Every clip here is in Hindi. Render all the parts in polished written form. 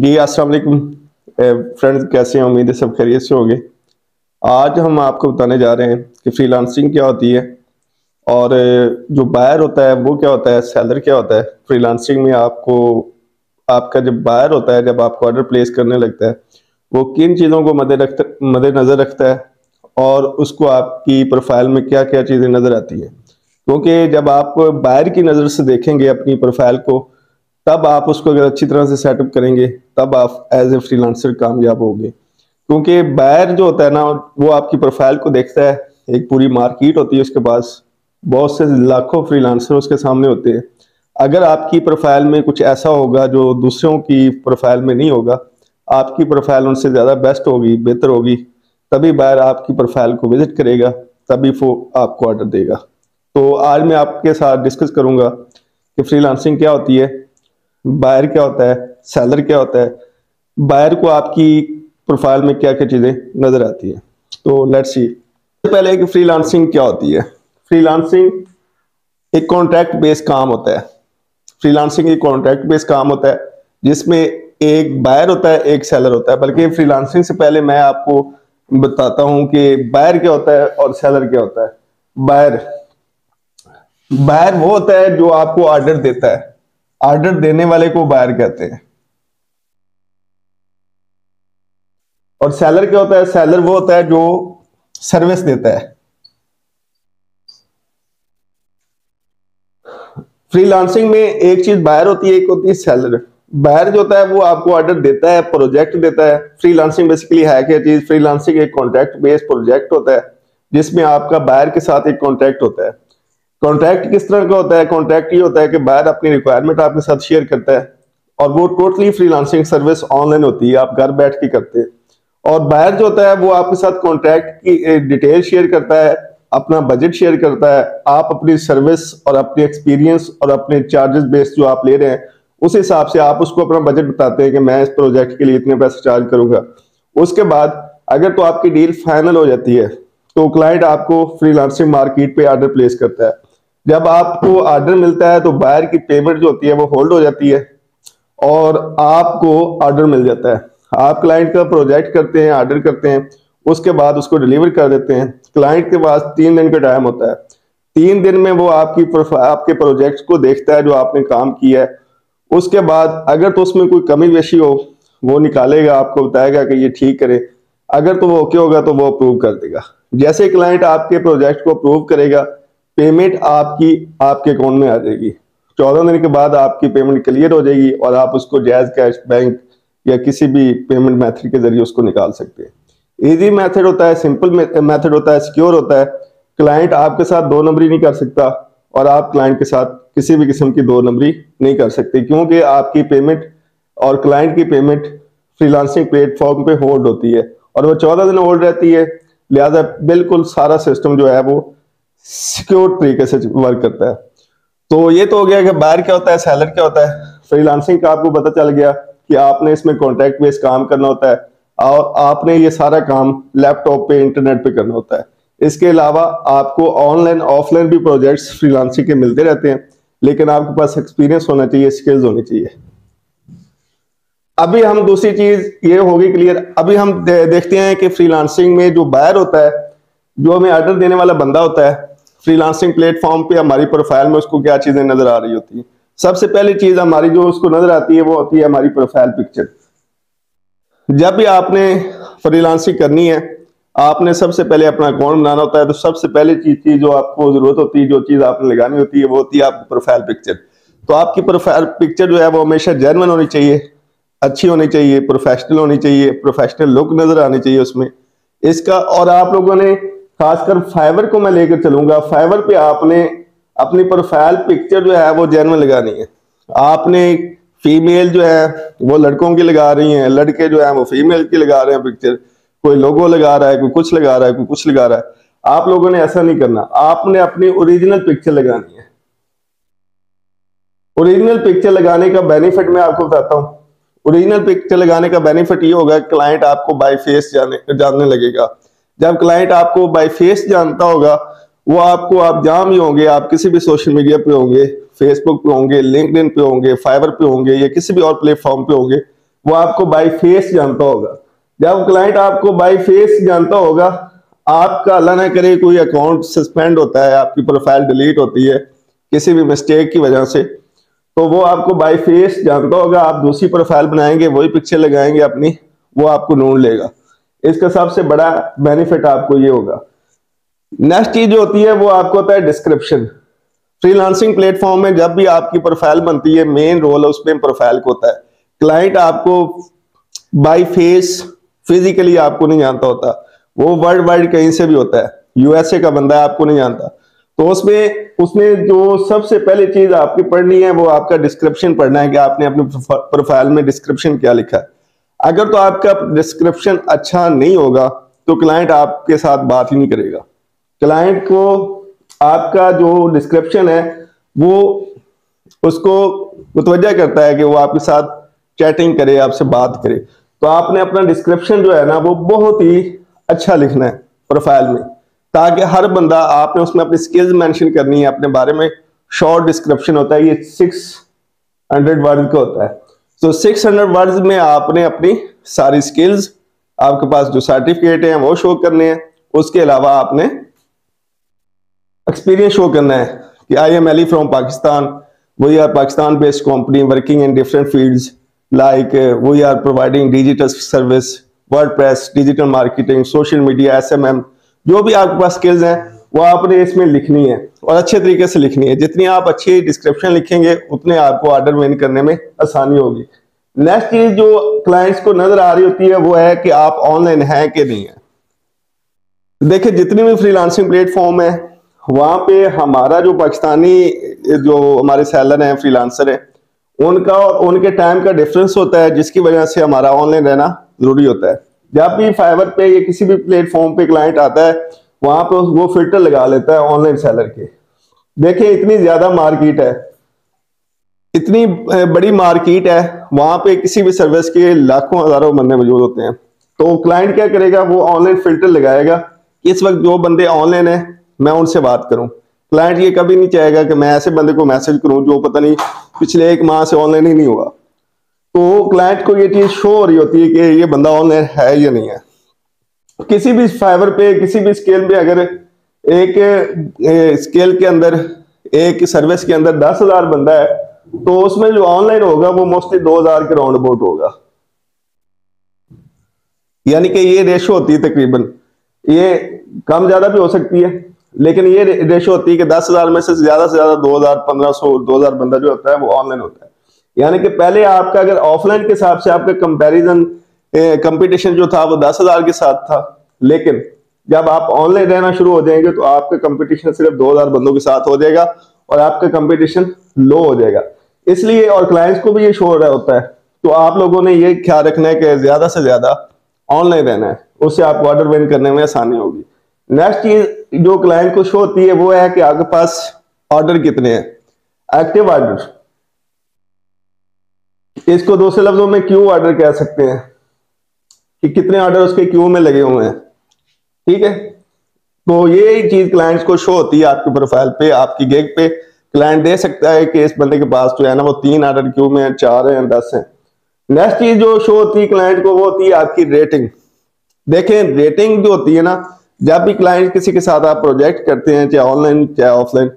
जी अस्सलाम वालेकुम फ्रेंड्स, कैसे हैं? उम्मीद है सब खैरियत से होंगे। आज हम आपको बताने जा रहे हैं कि फ्रीलांसिंग क्या होती है और जो बायर होता है वो क्या होता है, सेलर क्या होता है। फ्रीलांसिंग में आपको आपका जब बायर होता है, जब आपको ऑर्डर प्लेस करने लगता है, वो किन चीज़ों को मद्देनजर रखता है और उसको आपकी प्रोफाइल में क्या क्या चीज़ें नज़र आती हैं। क्योंकि जब आप बायर की नज़र से देखेंगे अपनी प्रोफाइल को, तब आप उसको अगर अच्छी तरह से सेटअप करेंगे, तब आप एज ए फ्रीलांसर कामयाब होंगे। क्योंकि बायर जो होता है ना, वो आपकी प्रोफाइल को देखता है। एक पूरी मार्केट होती है उसके पास, बहुत से लाखों फ्रीलांसर उसके सामने होते हैं। अगर आपकी प्रोफाइल में कुछ ऐसा होगा जो दूसरों की प्रोफाइल में नहीं होगा, आपकी प्रोफाइल उनसे ज़्यादा बेस्ट होगी, बेहतर होगी, तभी बायर आपकी प्रोफाइल को विजिट करेगा, तभी वो आपको ऑर्डर देगा। तो आज मैं आपके साथ डिस्कस करूंगा कि फ्रीलांसिंग क्या होती है, बायर क्या होता है, सेलर क्या होता है, बायर को आपकी प्रोफाइल में क्या क्या चीज़ें नज़र आती है। तो लेट्स सी। पहले कि फ्रीलांसिंग क्या होती है। फ्रीलांसिंग एक कॉन्ट्रैक्ट बेस्ड काम होता है। फ्रीलांसिंग एक कॉन्ट्रैक्ट बेस्ड काम होता है जिसमें एक बायर होता है, एक सेलर होता है। बल्कि फ्रीलांसिंग से पहले मैं आपको बताता हूं कि बायर क्या होता है और सेलर क्या होता है। बायर बायर वो होता है जो आपको ऑर्डर देता है। ऑर्डर देने वाले को बायर कहते हैं। और सेलर क्या होता है? सेलर वो होता है जो सर्विस देता है। फ्रीलांसिंग में एक चीज बायर होती है, एक होती है सेलर। बायर जो होता है वो आपको ऑर्डर देता है, प्रोजेक्ट देता है। फ्रीलांसिंग बेसिकली है क्या चीज? फ्रीलांसिंग एक कॉन्ट्रैक्ट बेस्ड प्रोजेक्ट होता है जिसमें आपका बायर के साथ एक कॉन्ट्रैक्ट होता है। कॉन्ट्रैक्ट किस तरह का होता है? कॉन्ट्रैक्ट ये होता है कि बायर अपनी रिक्वायरमेंट आपके साथ शेयर करता है और वो टोटली फ्रीलांसिंग सर्विस ऑनलाइन होती है, आप घर बैठ के करते हैं। और बायर जो होता है वो आपके साथ कॉन्ट्रैक्ट की डिटेल शेयर करता है, अपना बजट शेयर करता है। आप अपनी सर्विस और अपनी एक्सपीरियंस और अपने चार्जेस बेस्ड जो आप ले रहे हैं, उस हिसाब से आप उसको अपना बजट बताते हैं कि मैं इस प्रोजेक्ट के लिए इतने पैसे चार्ज करूंगा। उसके बाद अगर तो आपकी डील फाइनल हो जाती है तो क्लाइंट आपको फ्रीलांसिंग मार्केट पे ऑर्डर प्लेस करता है। जब आपको ऑर्डर मिलता है तो बायर की पेमेंट जो होती है वो होल्ड हो जाती है और आपको ऑर्डर मिल जाता है। आप क्लाइंट का प्रोजेक्ट करते हैं, ऑर्डर करते हैं, उसके बाद उसको डिलीवर कर देते हैं। क्लाइंट के पास 3 दिन का टाइम होता है। 3 दिन में वो आपके प्रोजेक्ट को देखता है जो आपने काम किया है। उसके बाद अगर तो उसमें कोई कमी पेशी हो वो निकालेगा, आपको बताएगा कि ये ठीक करे। अगर तो वो ओके होगा तो वो अप्रूव कर देगा। जैसे क्लाइंट आपके प्रोजेक्ट को अप्रूव करेगा, पेमेंट आपकी आपके अकाउंट में आ जाएगी। 14 दिन के बाद आपकी पेमेंट क्लियर हो जाएगी और आप उसको जैज कैश, बैंक या किसी भी पेमेंट मेथड के जरिए उसको निकाल सकते हैं। इजी मेथड होता है, सिंपल मेथड होता है, सिक्योर होता है। क्लाइंट आपके साथ दो नंबरी नहीं कर सकता और आप क्लाइंट के साथ किसी भी किस्म की दो नंबरी नहीं कर सकते, क्योंकि आपकी पेमेंट और क्लाइंट की पेमेंट फ्रीलांसिंग प्लेटफॉर्म पे होल्ड होती है और वो 14 दिन होल्ड रहती है। लिहाजा बिल्कुल सारा सिस्टम जो है वो सिक्योर तरीके से वर्क करता है। तो ये तो हो गया कि बायर क्या होता है, सेलर क्या होता है। फ्रीलांसिंग का आपको पता चल गया कि आपने इसमें कॉन्ट्रैक्ट बेस्ड काम करना होता है और आपने ये सारा काम लैपटॉप पे, इंटरनेट पे करना होता है। इसके अलावा आपको ऑनलाइन ऑफलाइन भी प्रोजेक्ट्स फ्रीलांसिंग के मिलते रहते हैं, लेकिन आपके पास एक्सपीरियंस होना चाहिए, स्किल्स होनी चाहिए। अभी हम दूसरी चीज ये होगी क्लियर। अभी हम देखते हैं कि फ्रीलांसिंग में जो बायर होता है, जो हमें ऑर्डर देने वाला बंदा होता है, फ्रीलांसिंग प्लेटफॉर्म पे हमारी प्रोफाइल में उसको क्या चीजें नजर आ रही होती है। सबसे पहली चीज हमारी जो उसको नजर आती है वो होती है हमारी प्रोफाइल पिक्चर। जब भी आपने फ्रीलांसिंग करनी है, आपने सबसे पहले अपना अकाउंट बनाना होता है। तो सबसे पहले चीज जो आपको जरूरत होती है, जो चीज आपने लगानी होती है, वो होती है आपकी प्रोफाइल पिक्चर। तो आपकी प्रोफाइल पिक्चर जो है वो हमेशा जेन्युइन होनी चाहिए, अच्छी होनी चाहिए, प्रोफेशनल होनी चाहिए, प्रोफेशनल लुक नजर आनी चाहिए उसमें इसका। और आप लोगों ने खासकर फाइवर को मैं लेकर चलूंगा। फाइवर पे आपने अपनी प्रोफाइल पिक्चर जो है वो जेन्युइन लगानी है। आपने फीमेल जो है वो लड़कों की लगा रही हैं, लड़के जो है वो फीमेल की लगा रहे हैं पिक्चर। कोई लोगो लगा रहा है, कोई कुछ लगा रहा है, कोई कुछ लगा रहा है। आप लोगों ने ऐसा नहीं करना, आपने अपनी ओरिजिनल पिक्चर लगानी है। ओरिजिनल पिक्चर लगाने का बेनिफिट मैं आपको बताता हूँ। ओरिजिनल पिक्चर लगाने का बेनिफिट ये होगा, क्लाइंट आपको बाय फेस जानने लगेगा। जब क्लाइंट आपको बाय फेस जानता होगा, वो आपको, आप जहां भी होंगे, आप किसी भी सोशल मीडिया पे होंगे, फेसबुक पे होंगे, लिंक्डइन पे होंगे, फाइवर पे होंगे या किसी भी और प्लेटफॉर्म पे होंगे, वो आपको बाय फेस जानता होगा। जब क्लाइंट आपको बाय फेस जानता होगा, आपका अल्लाह ना करे कोई अकाउंट सस्पेंड होता है, आपकी प्रोफाइल डिलीट होती है किसी भी मिस्टेक की वजह से, तो वो आपको बाय फेस जानता होगा। आप दूसरी प्रोफाइल बनाएंगे, वही पिक्चर लगाएंगे अपनी, वो आपको ढूंढ लेगा। इसका सबसे बड़ा बेनिफिट आपको ये होगा। नेक्स्ट चीज जो होती है वो आपको होता है डिस्क्रिप्शन। फ्रीलांसिंग प्लेटफॉर्म में जब भी आपकी प्रोफाइल बनती है, मेन रोल उसमें प्रोफाइल को होता है। क्लाइंट आपको बाय फेस फिजिकली आपको नहीं जानता होता, वो वर्ल्ड वाइड कहीं से भी होता है, यूएसए का बंदा आपको नहीं जानता, तो उसमें जो सबसे पहली चीज आपकी पढ़नी है वो आपका डिस्क्रिप्शन पढ़ना है कि आपने अपनी प्रोफाइल में डिस्क्रिप्शन क्या लिखा है। अगर तो आपका डिस्क्रिप्शन अच्छा नहीं होगा तो क्लाइंट आपके साथ बात ही नहीं करेगा। क्लाइंट को आपका जो डिस्क्रिप्शन है वो उसको मुतवज्जा करता है कि वो आपके साथ चैटिंग करे, आपसे बात करे। तो आपने अपना डिस्क्रिप्शन जो है ना वो बहुत ही अच्छा लिखना है प्रोफाइल में, ताकि हर बंदा, आपने उसमें अपनी स्किल्स मेंशन करनी है अपने बारे में। शॉर्ट डिस्क्रिप्शन होता है, ये 600 वर्ड का होता है। तो 600 वर्ड्स में आपने अपनी सारी स्किल्स, आपके पास जो सर्टिफिकेट हैं वो शो करने हैं। उसके अलावा आपने एक्सपीरियंस शो करना है कि I am Ali from Pakistan, we are Pakistan based company working in different fields like we are providing digital service, WordPress, digital marketing, social media, SMM. जो भी आपके पास स्किल्स हैं वो आपने इसमें लिखनी है और अच्छे तरीके से लिखनी है। जितनी आप अच्छी डिस्क्रिप्शन लिखेंगे उतने आपको ऑर्डर विन करने में आसानी होगी। नेक्स्ट चीज जो क्लाइंट्स को नजर आ रही होती है वो है कि आप ऑनलाइन हैं कि नहीं है। देखिए, जितनी भी फ्रीलांसिंग प्लेटफॉर्म है वहां पे हमारा जो पाकिस्तानी जो हमारे सेलर हैं, फ्रीलांसर हैं, उनका और उनके टाइम का डिफरेंस होता है, जिसकी वजह से हमारा ऑनलाइन रहना जरूरी होता है। जब भी फाइवर पे या किसी भी प्लेटफॉर्म पे क्लाइंट आता है वहां पे वो फिल्टर लगा लेता है ऑनलाइन सेलर के। देखिए, इतनी ज्यादा मार्केट है, इतनी बड़ी मार्केट है, वहां पे किसी भी सर्विस के लाखों हजारों बंदे मौजूद होते हैं। तो क्लाइंट क्या करेगा, वो ऑनलाइन फिल्टर लगाएगा। इस वक्त जो बंदे ऑनलाइन है मैं उनसे बात करूं। क्लाइंट ये कभी नहीं चाहेगा कि मैं ऐसे बंदे को मैसेज करूं जो पता नहीं पिछले 1 माह से ऑनलाइन ही नहीं हुआ। तो क्लाइंट को ये चीज शो हो रही होती है कि ये बंदा ऑनलाइन है या नहीं है। किसी भी फाइवर पे, किसी भी स्केल पे, अगर एक स्केल के अंदर, एक सर्विस के अंदर 10,000 बंदा है तो उसमें जो ऑनलाइन होगा वो मोस्टली 2,000 के राउंड अबाउट होगा। यानी कि ये रेशो होती है तकरीबन, ये कम ज्यादा भी हो सकती है, लेकिन ये रेशो होती है कि 10,000 में से ज्यादा 2,000, 1,500, 2,000 बंदा जो होता है वो ऑनलाइन होता है। यानी कि पहले आपका अगर ऑफलाइन के हिसाब से आपका कंपैरिजन कंपटीशन जो था वो 10,000 के साथ था, लेकिन जब आप ऑनलाइन रहना शुरू हो जाएंगे तो आपका कंपटीशन सिर्फ 2,000 बंदों के साथ हो जाएगा और आपका कंपटीशन लो हो जाएगा। इसलिए, और क्लाइंट्स को भी ये शो हो रहा होता है, तो आप लोगों ने ये ख्याल रखना है कि ज्यादा से ज्यादा ऑनलाइन रहना है, उससे आपको ऑर्डर विन करने में आसानी होगी। नेक्स्ट चीज जो क्लाइंट को शो होती है वो है कि आपके पास ऑर्डर कितने हैं, एक्टिव ऑर्डर। इसको दूसरे लफ्जों में क्यू ऑर्डर कह सकते हैं कि कितने ऑर्डर उसके क्यू में लगे हुए हैं। ठीक है, तो ये चीज क्लाइंट्स को शो होती है आपकी प्रोफाइल पे, आपकी गिग पे। क्लाइंट दे सकता है कि इस बंदे के पास जो है ना वो 3 ऑर्डर क्यू में है, 4 हैं, 10 हैं। नेक्स्ट चीज जो शो होती है क्लाइंट को वो होती है आपकी रेटिंग। देखें, रेटिंग जो होती है ना, जब भी क्लाइंट किसी के साथ आप प्रोजेक्ट करते हैं, चाहे ऑनलाइन चाहे ऑफलाइन,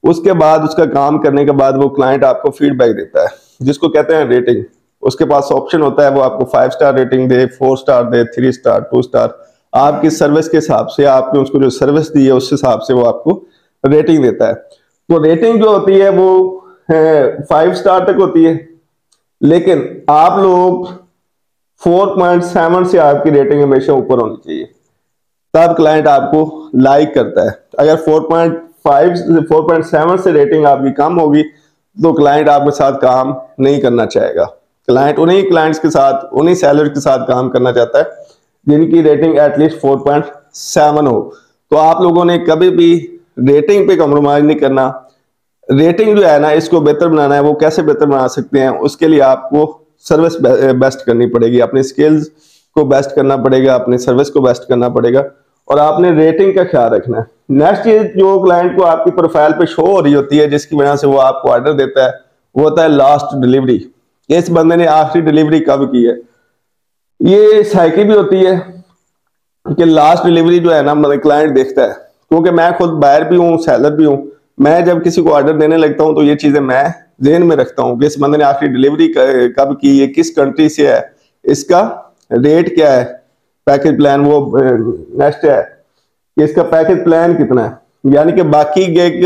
उसके बाद उसका काम करने के बाद वो क्लाइंट आपको फीडबैक देता है जिसको कहते हैं रेटिंग। उसके पास ऑप्शन होता है, वो आपको 5 स्टार रेटिंग दे, 4 स्टार दे, 3 स्टार, 2 स्टार। आपकी सर्विस के हिसाब से, आपने उसको जो सर्विस दी है उस हिसाब से वो आपको रेटिंग देता है। तो रेटिंग जो होती है वो 5 स्टार तक होती है, लेकिन आप लोग 4.7 से आपकी रेटिंग हमेशा ऊपर होनी चाहिए, तब क्लाइंट आपको लाइक करता है। अगर 4.5 से 4.7 से रेटिंग आपकी कम होगी तो क्लाइंट आपके साथ काम नहीं करना चाहेगा। क्लाइंट उन्हीं क्लाइंट्स के साथ, उन्हीं सेलर के साथ काम करना चाहता है जिनकी रेटिंग एटलीस्ट 4.7 हो। तो आप लोगों ने कभी भी रेटिंग पे कॉम्प्रोमाइज नहीं करना। रेटिंग जो है ना, इसको बेहतर बनाना है। वो कैसे बेहतर बना सकते हैं, उसके लिए आपको सर्विस बेस्ट करनी पड़ेगी, अपनी स्किल्स को बेस्ट करना पड़ेगा, अपनी सर्विस को बेस्ट करना पड़ेगा, और आपने रेटिंग का ख्याल रखना है। नेक्स्ट चीज जो क्लाइंट को आपकी प्रोफाइल पे शो हो रही होती है जिसकी वजह से वो आपको ऑर्डर देता है, वो होता है लास्ट डिलीवरी। कि इस बंदे ने आखिरी डिलीवरी कब की है। ये साइकिल भी होती है कि लास्ट डिलीवरी जो है ना मतलब क्लाइंट देखता है, क्योंकि मैं खुद बायर भी हूँ सेलर भी हूँ। मैं जब किसी को ऑर्डर देने लगता हूँ तो ये चीजें मैं जेहन में रखता हूँ कि इस बंदे ने आखिरी डिलीवरी कब की है, किस कंट्री से है, इसका रेट क्या है, पैकेज प्लान वो नेक्स्ट है कि इसका पैकेज प्लान कितना है, यानी कि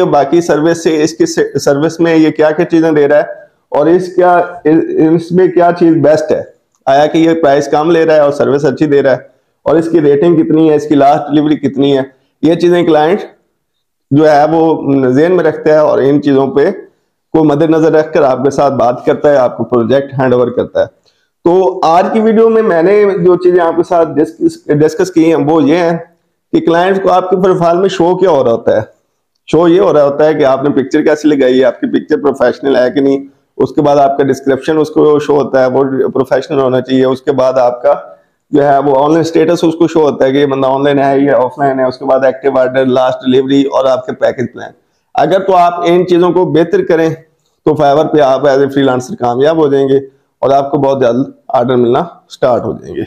बाकी सर्विस से इसकी सर्विस में ये क्या क्या चीजें दे रहा है और इसमें क्या चीज बेस्ट है। आया कि ये प्राइस कम ले रहा है और सर्विस अच्छी दे रहा है, और इसकी रेटिंग कितनी है, इसकी लास्ट डिलीवरी कितनी है। ये चीजें क्लाइंट जो है वो जेहन में रखता है और इन चीजों पे को मद्देनजर रखकर आपके साथ बात करता है, आपको प्रोजेक्ट हैंड ओवर करता है। तो आज की वीडियो में मैंने जो चीजें आपके साथ डिस्कस की हैं वो ये है कि क्लाइंट को आपके प्रोफाइल में शो क्या हो रहा होता है। शो ये हो रहा होता है कि आपने पिक्चर कैसी लगाई है, आपकी पिक्चर प्रोफेशनल है कि नहीं। उसके बाद आपका डिस्क्रिप्शन उसको शो होता है, वो प्रोफेशनल होना चाहिए। उसके बाद आपका जो है वो ऑनलाइन स्टेटस उसको शो होता है कि ये बंदा ऑनलाइन है या ऑफलाइन है। उसके बाद एक्टिव ऑर्डर, लास्ट डिलीवरी और आपके पैकेज प्लान। अगर तो आप इन चीजों को बेहतर करें तो फाइवर पे आप एज ए फ्रीलांसर कामयाब हो जाएंगे और आपको बहुत जल्द ऑर्डर मिलना स्टार्ट हो जाएंगे।